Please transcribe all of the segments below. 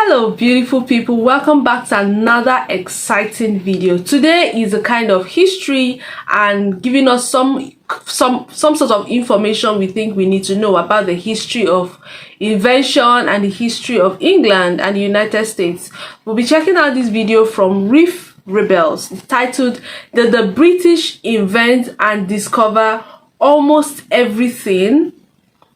Hello beautiful people, welcome back to another exciting video. Today is a kind of history and giving us some sort of information we think we need to know about the history of invention and the history of England and the United States. We'll be checking out this video from Reef Rebels titled "Did the British Invent and Discover Almost Everything?"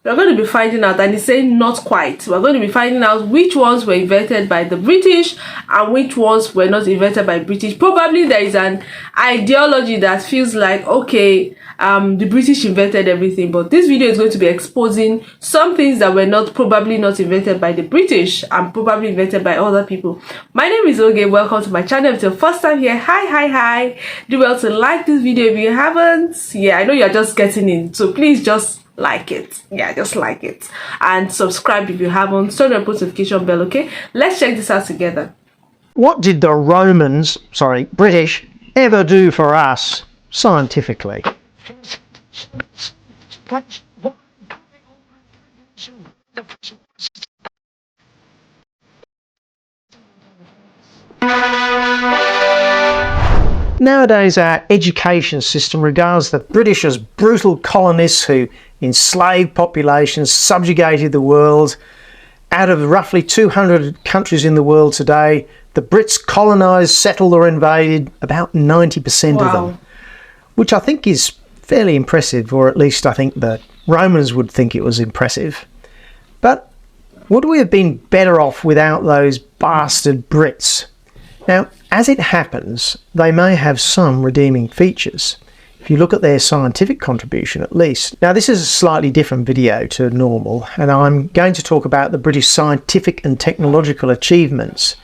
We're going to be finding out, and it's saying not quite. We're going to be finding out which ones were invented by the British and which ones were not invented by British. Probably there is an ideology that feels like, okay, the British invented everything, but this video is going to be exposing some things that were probably not invented by the British and probably invented by other people. My name is Oge. Welcome to my channel. If it's your first time here, hi. Do well to like this video if you haven't. Yeah, I know you're just getting in, so please just like it. Yeah, just like it and subscribe if you haven't. Turn on the notification bell. Okay, let's check this out together. What did the British ever do for us scientifically? Nowadays, our education system regards the British as brutal colonists who enslaved populations, subjugated the world. Out of roughly 200 countries in the world today, the Brits colonised, settled or invaded about 90% of them, which I think is fairly impressive, or at least I think the Romans would think it was impressive. But would we have been better off without those bastard Brits? Now, as it happens, they may have some redeeming features, if you look at their scientific contribution at least. Now, this is a slightly different video to normal, and I'm going to talk about the British scientific and technological achievements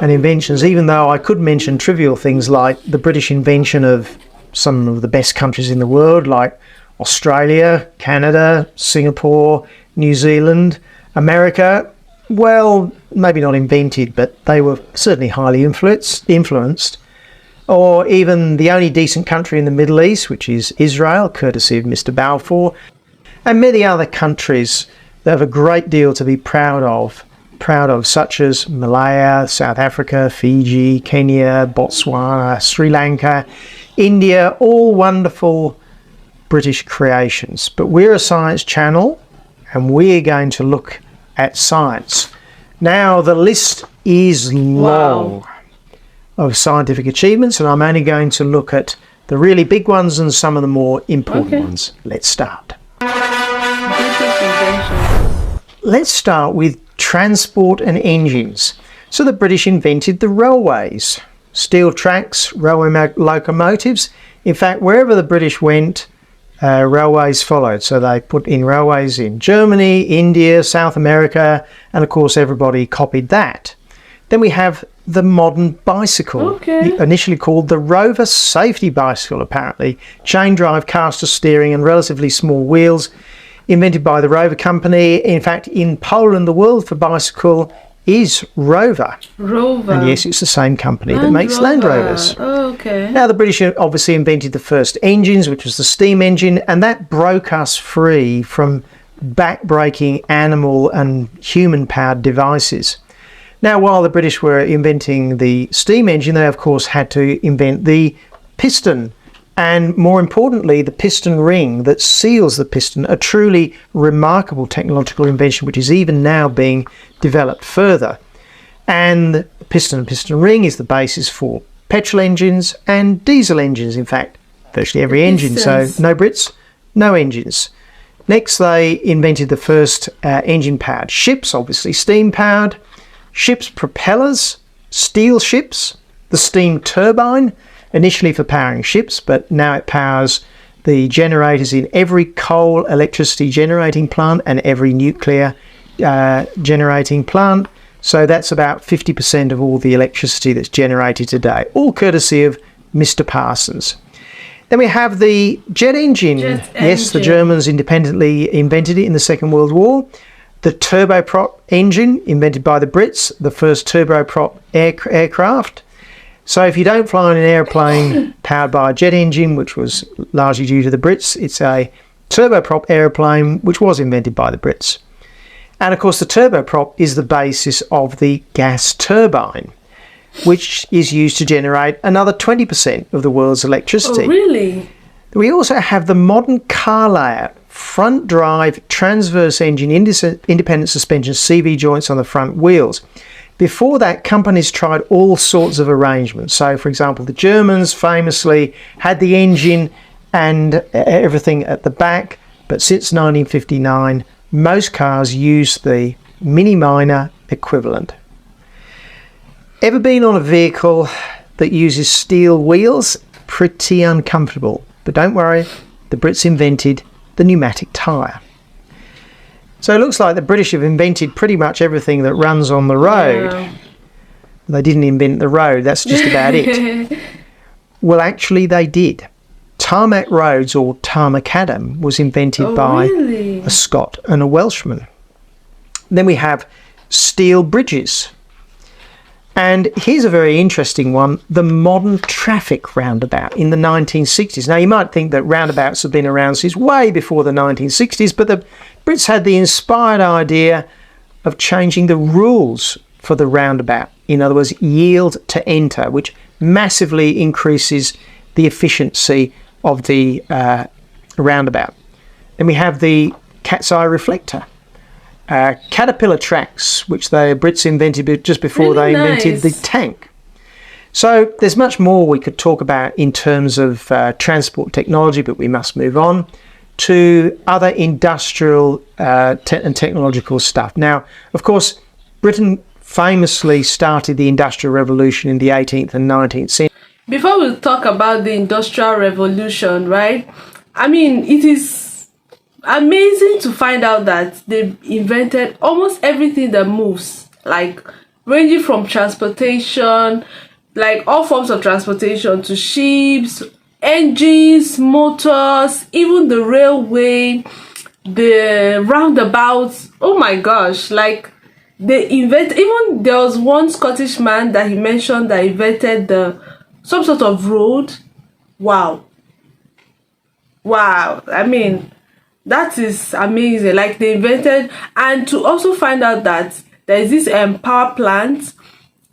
and inventions, even though I could mention trivial things like the British invention of some of the best countries in the world, like Australia, Canada, Singapore, New Zealand, America. Well, maybe not invented, but they were certainly highly influenced. Or even the only decent country in the Middle East, which is Israel, courtesy of Mr. Balfour, and many other countries that have a great deal to be proud of, such as Malaya, South Africa, Fiji, Kenya, Botswana, Sri Lanka, India, all wonderful British creations. But we're a science channel, and we're going to look at science. Now, the list is long of scientific achievements, and I'm only going to look at the really big ones and some of the more important ones. Let's start. Let's start with transport and engines. So the British invented the railways, steel tracks, railway locomotives. In fact, wherever the British went, railways followed. So they put in railways in Germany, India, South America, and of course everybody copied that. Then we have the modern bicycle, initially called the Rover Safety Bicycle, apparently. Chain drive, caster steering and relatively small wheels, invented by the Rover Company. In fact, in Poland, the word for bicycle is Rover. And yes, it's the same company that makes Land Rovers. Now, the British obviously invented the first engines, which was the steam engine, and that broke us free from back-breaking animal and human-powered devices. Now, while the British were inventing the steam engine, they of course had to invent the piston, and more importantly, the piston ring that seals the piston, a truly remarkable technological invention which is even now being developed further. And the piston ring is the basis for petrol engines and diesel engines. In fact, virtually every engine. So no Brits, no engines. Next, they invented the first engine-powered ships, obviously steam-powered. Ships' propellers, steel ships, the steam turbine, initially for powering ships, but now it powers the generators in every coal electricity generating plant and every nuclear generating plant. So that's about 50% of all the electricity that's generated today, all courtesy of Mr. Parsons. Then we have the jet engine. Yes, the Germans independently invented it in the Second World War. The turboprop engine, invented by the Brits, the first turboprop aircraft. So if you don't fly in an airplane powered by a jet engine, which was largely due to the Brits, it's a turboprop airplane which was invented by the Brits. And of course the turboprop is the basis of the gas turbine, which is used to generate another 20% of the world's electricity. Oh, really? We also have the modern car layout: front drive, transverse engine, independent suspension, CV joints on the front wheels. Before that, companies tried all sorts of arrangements. So, for example, the Germans famously had the engine and everything at the back, but since 1959, most cars use the mini minor equivalent. Ever been on a vehicle that uses steel wheels? Pretty uncomfortable. But don't worry, the Brits invented the pneumatic tyre. So it looks like the British have invented pretty much everything that runs on the road. Yeah. They didn't invent the road, that's just about it. Well, actually they did. Tarmac roads, or tarmacadam, was invented by really? a Scot and a Welshman. Then we have steel bridges. And here's a very interesting one: the modern traffic roundabout in the 1960s. Now, you might think that roundabouts have been around since way before the 1960s, but the Brits had the inspired idea of changing the rules for the roundabout. In other words, yield to enter, which massively increases the efficiency of the roundabout. Then we have the cat's eye reflector. Caterpillar tracks, which the Brits invented just before they invented the tank. So there's much more we could talk about in terms of transport technology, but we must move on to other industrial and technological stuff. Now, of course, Britain famously started the Industrial Revolution in the 18th and 19th century. Before we talk about the Industrial Revolution, right? I mean, it is amazing to find out that they invented almost everything that moves, like ranging from transportation, like all forms of transportation, to ships, engines, motors, even the railway, the roundabouts. Oh my gosh, like they invent, even there was one Scottish man that he mentioned that invented some sort of road. Wow, I mean, that is amazing. Like they invented, and to also find out that there is this power plant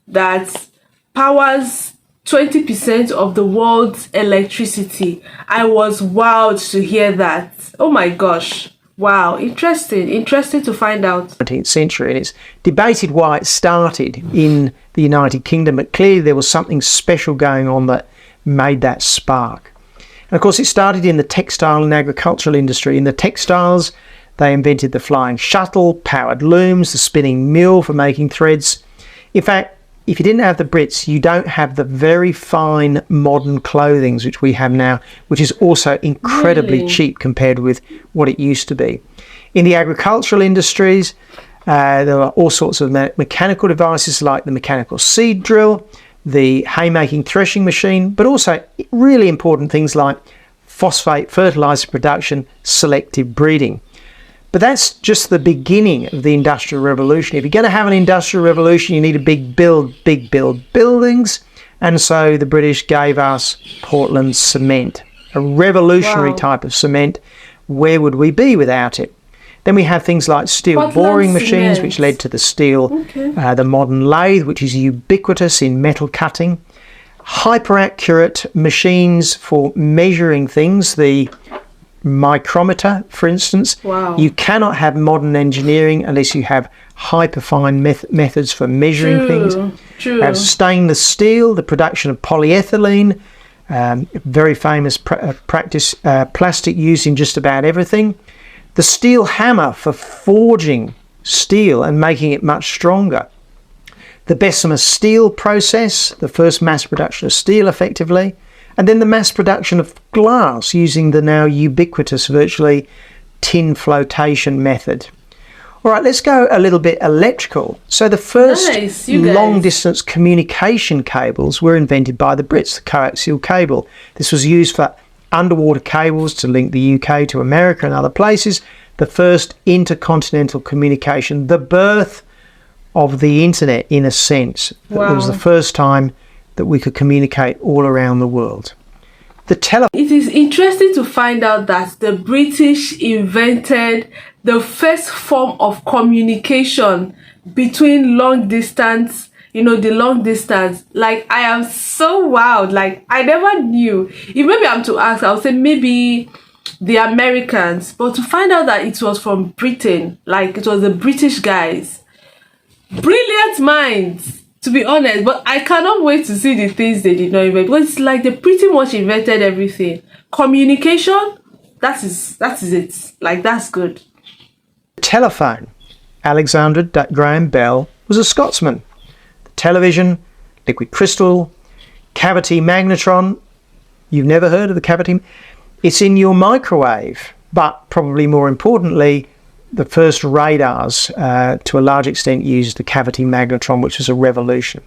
that powers 20% of the world's electricity. I was wowed to hear that. Oh my gosh. Wow, interesting to find out. 19th century, and it's debated why it started in the United Kingdom, but clearly there was something special going on that made that spark. And of course it started in the textile and agricultural industry. In the textiles, they invented the flying shuttle, powered looms, the spinning mill for making threads. In fact, if you didn't have the Brits, you don't have the very fine modern clothing which we have now, which is also incredibly cheap compared with what it used to be. In the agricultural industries, there are all sorts of mechanical devices like the mechanical seed drill, the haymaking threshing machine, but also really important things like phosphate fertilizer production, selective breeding. But that's just the beginning of the Industrial Revolution. If you're going to have an Industrial Revolution, you need a big build buildings. And so the British gave us Portland cement, a revolutionary type of cement. Where would we be without it? Then we have things like steel Portland boring machines, cement, which led to the steel, the modern lathe, which is ubiquitous in metal cutting. Hyper-accurate machines for measuring things, the micrometer, for instance. You cannot have modern engineering unless you have hyperfine methods for measuring things. We have stainless steel, the production of polyethylene, very famous plastic used in just about everything. The steel hammer for forging steel and making it much stronger. The Bessemer steel process, the first mass production of steel effectively. And then the mass production of glass using the now ubiquitous virtually tin flotation method. All right, let's go a little bit electrical. So the first long-distance communication cables were invented by the Brits, the coaxial cable. This was used for underwater cables to link the UK to America and other places. The first intercontinental communication, the birth of the internet in a sense. It was the first time that we could communicate all around the world. It is interesting to find out that the British invented the first form of communication between long distance, the long distance. Like, I am so wild. Like, I never knew. If maybe I'm to ask, I'll say maybe the Americans, but to find out that it was from Britain, like it was the British guys. Brilliant minds, to be honest. But I cannot wait to see the things they did not invent, because it's like they pretty much invented everything. Communication, that is it. Like, that's good. Telephone. Alexander Graham Bell was a Scotsman. The television, liquid crystal, cavity magnetron. You've never heard of the cavity? It's in your microwave, but probably more importantly, the first radars to a large extent used the cavity magnetron, which was a revolution.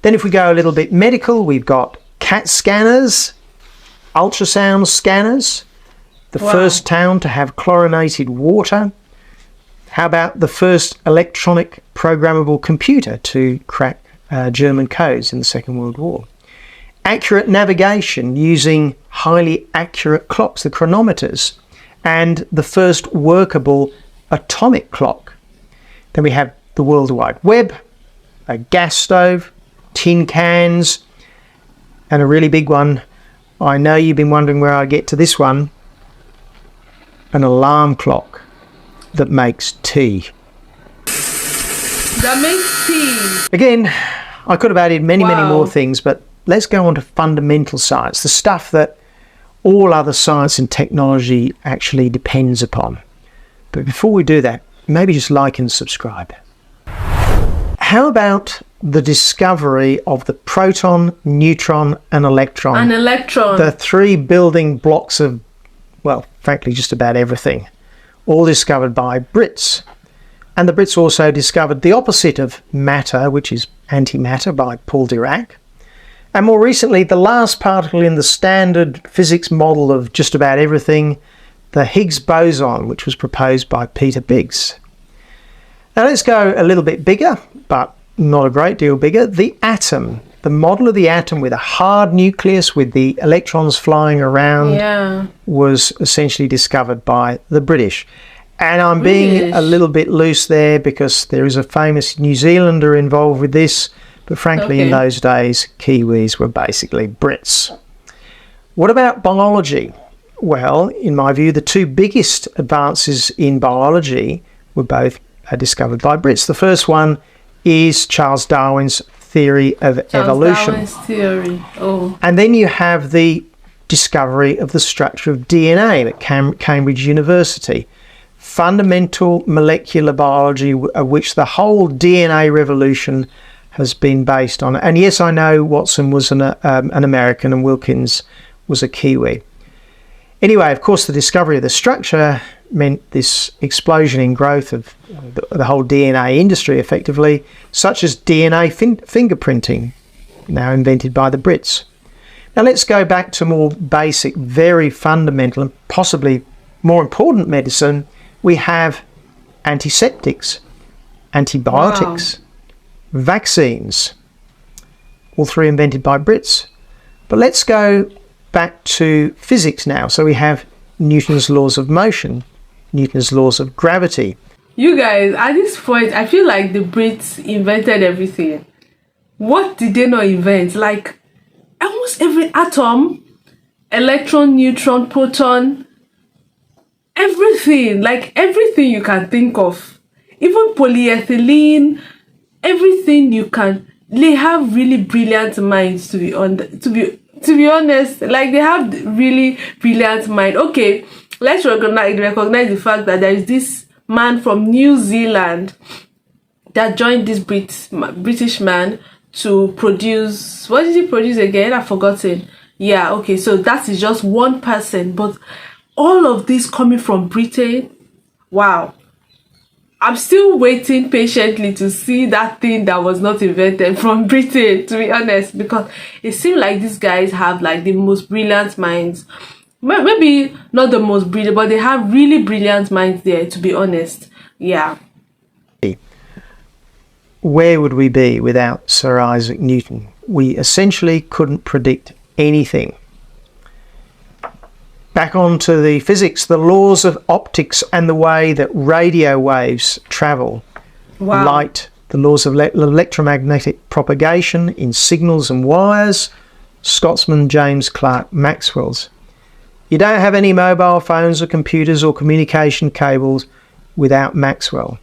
Then if we go a little bit medical, we've got CAT scanners, ultrasound scanners, the first town to have chlorinated water. How about the first electronic programmable computer to crack German codes in the Second World War? Accurate navigation using highly accurate clocks, the chronometers, and the first workable atomic clock. Then we have the World Wide Web, a gas stove, tin cans, and a really big one. I know you've been wondering where I get to this one. An alarm clock that makes tea. That makes tea. Again, I could have added many more things, but let's go on to fundamental science, the stuff that all other science and technology actually depends upon. But before we do that, maybe just like and subscribe. How about the discovery of the proton, neutron, and electron? The three building blocks of, well, frankly, just about everything, all discovered by Brits. And the Brits also discovered the opposite of matter, which is antimatter, by Paul Dirac. And more recently, the last particle in the standard physics model of just about everything, the Higgs boson, which was proposed by Peter Biggs. Now let's go a little bit bigger, but not a great deal bigger. The atom, the model of the atom with a hard nucleus with the electrons flying around, was essentially discovered by the British. And I'm being a little bit loose there because there is a famous New Zealander involved with this. But frankly, in those days, Kiwis were basically Brits. What about biology? Well, in my view, the two biggest advances in biology were both discovered by Brits. The first one is Charles Darwin's theory of evolution. Darwin's theory. And then you have the discovery of the structure of DNA at Cambridge University. Fundamental molecular biology, of which the whole DNA revolution has been based on. And yes, I know Watson was an American and Wilkins was a Kiwi. Anyway, of course, the discovery of the structure meant this explosion in growth of the whole DNA industry, effectively, such as DNA fingerprinting, now invented by the Brits. Now let's go back to more basic, very fundamental, and possibly more important medicine. We have antiseptics, antibiotics, vaccines, all three invented by Brits. But let's go back to physics now. So we have Newton's laws of motion, Newton's laws of gravity. You guys, at this point, I feel like the Brits invented everything. What did they not invent? Like, almost every atom, electron, neutron, proton, everything, like everything you can think of, even polyethylene, everything you can. They have really brilliant minds, to be honest. Like, they have really brilliant mind. Okay, let's recognize the fact that there is this man from New Zealand that joined this British man to produce, what did he produce again? I've forgotten. Yeah, okay, so that is just one person, but all of this coming from Britain. Wow. I'm still waiting patiently to see that thing that was not invented from Britain, to be honest, because it seems like these guys have like the most brilliant minds. Maybe not the most brilliant, but they have really brilliant minds there, to be honest. Yeah. Where would we be without Sir Isaac Newton? We essentially couldn't predict anything. back onto the physics, the laws of optics and the way that radio waves travel. Wow. Light, the laws of electromagnetic propagation in signals and wires, Scotsman James Clerk Maxwell's. You don't have any mobile phones or computers or communication cables without Maxwell.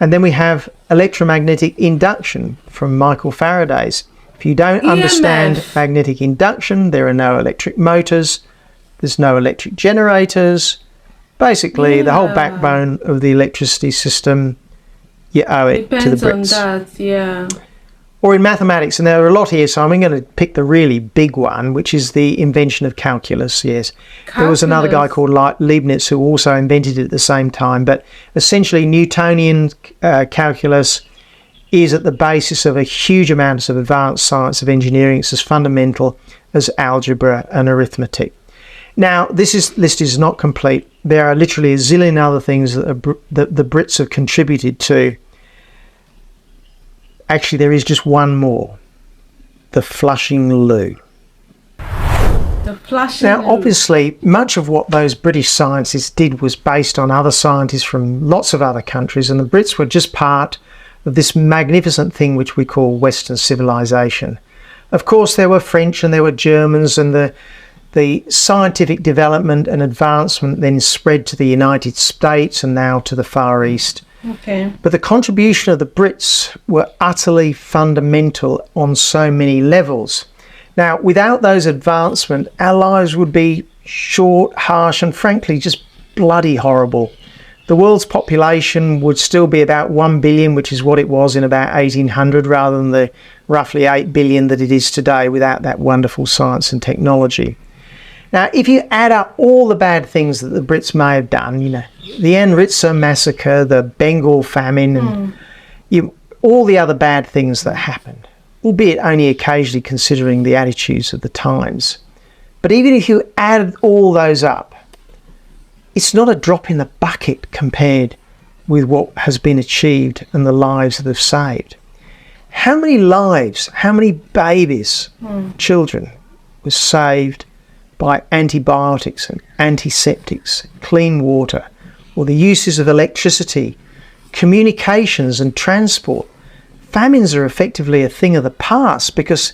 And then we have electromagnetic induction from Michael Faraday's. If you don't understand magnetic induction, there are no electric motors, there's no electric generators. Basically, the whole backbone of the electricity system, you owe it to the Brits. Depends on that, yeah. Or in mathematics, and there are a lot here, so I'm going to pick the really big one, which is the invention of calculus, yes. There was another guy called Leibniz who also invented it at the same time, but essentially Newtonian calculus is at the basis of a huge amount of advanced science of engineering. It's as fundamental as algebra and arithmetic. Now, this list is not complete. There are literally a zillion other things that the Brits have contributed to. Actually, there is just one more. The flushing loo. The flushing loo. Now, obviously, much of what those British scientists did was based on other scientists from lots of other countries, and the Brits were just part of this magnificent thing which we call Western civilization. Of course, there were French and there were Germans, and the scientific development and advancement then spread to the United States and now to the Far East. Okay. But the contribution of the Brits were utterly fundamental on so many levels. Now, without those advancements, our lives would be short, harsh, and frankly, just bloody horrible. The world's population would still be about 1 billion, which is what it was in about 1800, rather than the roughly 8 billion that it is today without that wonderful science and technology. Now, if you add up all the bad things that the Brits may have done, you know, the Amritsar massacre, the Bengal famine, and all the other bad things that happened, albeit only occasionally considering the attitudes of the times. But even if you add all those up, it's not a drop in the bucket compared with what has been achieved and the lives that have saved. How many lives, how many babies, children, were saved by antibiotics and antiseptics, clean water, or the uses of electricity, communications and transport? Famines are effectively a thing of the past because,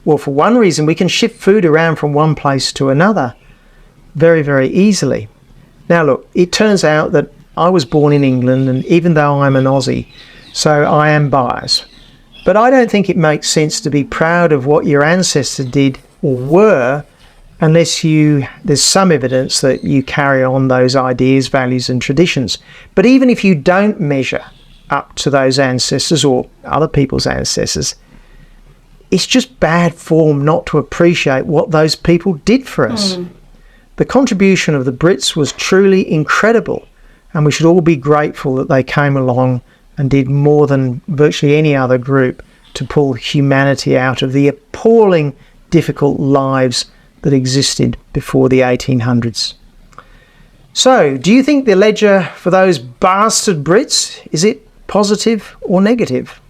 well, for one reason, we can ship food around from one place to another very, very easily. Now look, it turns out that I was born in England, and even though I'm an Aussie, so I am biased. But I don't think it makes sense to be proud of what your ancestors did or were unless there's some evidence that you carry on those ideas, values and traditions. But even if you don't measure up to those ancestors or other people's ancestors, it's just bad form not to appreciate what those people did for us. The contribution of the Brits was truly incredible, and we should all be grateful that they came along and did more than virtually any other group to pull humanity out of the appalling, difficult lives that existed before the 1800s. So, do you think the ledger for those bastard Brits, is it positive or negative?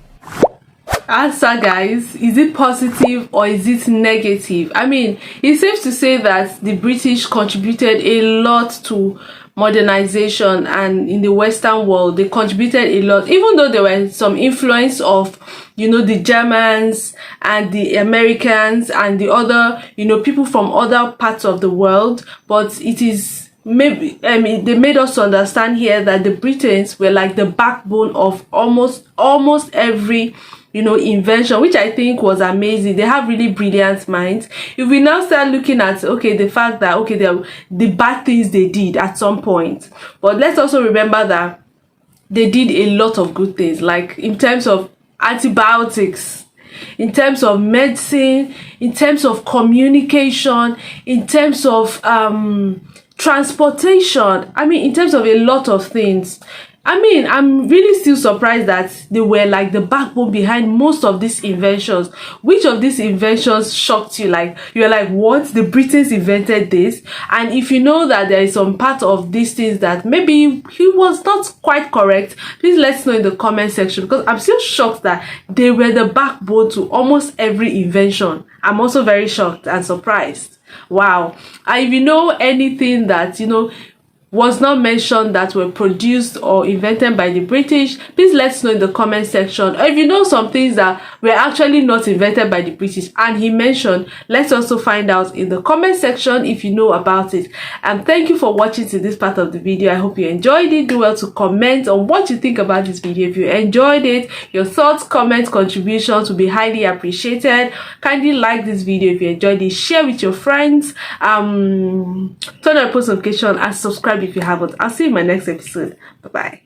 Answer, guys. Is it positive or is it negative? I mean, it's safe to say that the British contributed a lot to modernization, and in the Western world they contributed a lot, even though there were some influence of, you know, the Germans and the Americans and the other, you know, people from other parts of the world. But it is maybe, I mean, they made us understand here that the Britons were like the backbone of almost every, you know, invention, which I think was amazing. They have really brilliant minds. If we now start looking at, okay, the fact that, okay, the bad things they did at some point, but let's also remember that they did a lot of good things, like in terms of antibiotics, in terms of medicine, in terms of communication, in terms of transportation. I mean, in terms of a lot of things. I mean, I'm really still surprised that they were like the backbone behind most of these inventions. Which of these inventions shocked you? Like, you're like, what? The Britons invented this? And if you know that there is some part of these things that maybe he was not quite correct, please let us know in the comment section, because I'm still shocked that they were the backbone to almost every invention. I'm also very shocked and surprised. Wow. And if you know anything that was not mentioned that were produced or invented by the British, please let us know in the comment section. Or if you know some things that were actually not invented by the British and he mentioned, let's also find out in the comment section if you know about it. And thank you for watching to this part of the video. I hope you enjoyed it. Do well to comment on what you think about this video. If you enjoyed it, your thoughts, comments, contributions will be highly appreciated. Kindly like this video if you enjoyed it, share with your friends, turn on post notification and subscribe if you haven't. I'll see you in my next episode. Bye bye.